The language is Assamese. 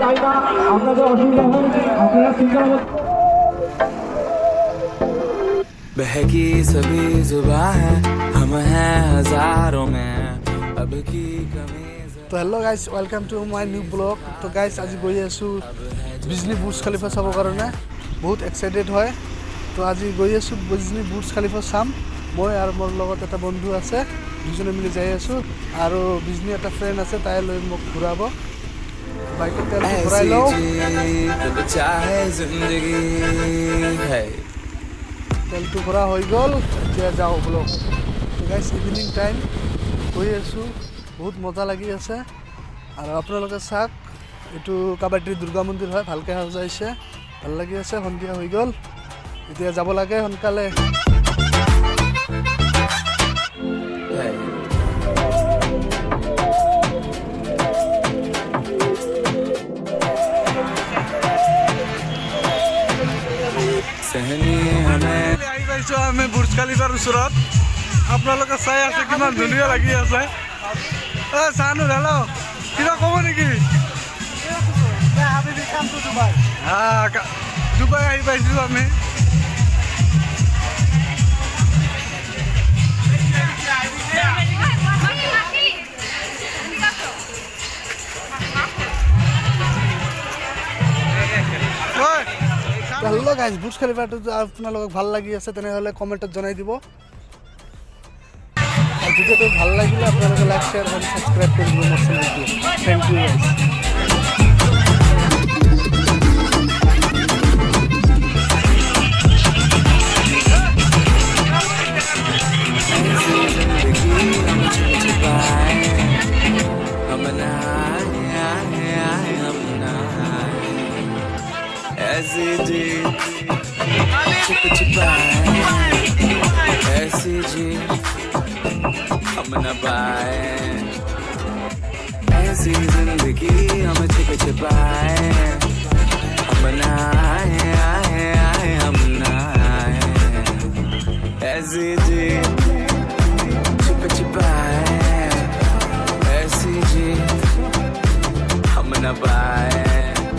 চাই না আপনাদের অসুবিধা হয়, আপনারা চিন্তা बहकी सभी जुबां है हम हैं हजारों में अब की कमी। তো hello' guys welcome to my new blog. তো গাইজ আজি গৈ আছোঁ বিজনী বুৰ্জ খালিফা চাবৰ কাৰণে, বহুত এক্সাইটেড হয়। তো আজি গৈ আছোঁ বিজনী বুৰ্জ খালিফা চাম। মই আৰু মোৰ লগত এটা বন্ধু আছে, দুজনে মিলি যাই আছোঁ। আৰু বিজনী এটা ফ্ৰেণ্ড আছে, তাই লৈ মোক ঘূৰাব। বাইকত তেলটো ভৰাই লওঁ। তেলটো ভৰা হৈ গ'ল, এতিয়া যাওঁ ব্লগ। তো গাইজ ইভিনিং টাইম গৈ আছোঁ, বহুত মজা লাগি আছে। আৰু আপোনালোকে চাওক, এইটো কাবাড্ডিৰ দুৰ্গা মন্দিৰ হয়, ভালকৈ সজাইছে, ভাল লাগি আছে। সন্ধিয়া হৈ গ'ল, এতিয়া যাব লাগে সোনকালে। আহি পাইছোঁ আমি বুৰ্জ খালিফাৰ ওচৰত। আপোনালোকে চাই আছে কিমান ধুনীয়া লাগি আছে। চানো হেল্ল' কিবা ক'ব নেকি? ডুবাই আহি পাইছোঁ আমি। হেল্ল' গাইজ, বুৰ্জ খালিফাটো আপোনালোকক ভাল লাগি আছে তেনেহ'লে কমেণ্টত জনাই দিব। আৰু ভিডিঅ'টো ভাল লাগিলে আপোনালোকে লাইক, শ্বেয়াৰ আৰু ছাবস্ক্ৰাইব কৰি দিব মোৰ চেনেলটো। Thank you guys. ऐसी जी चुप चुपाए, ऐसी जी हम न पाए, ऐसी जिंदगी हम छुप छुपाए, हम न आए आए आए हम न आए, ऐसी जी चुप छुपाए, ऐसी जी हम न पाए।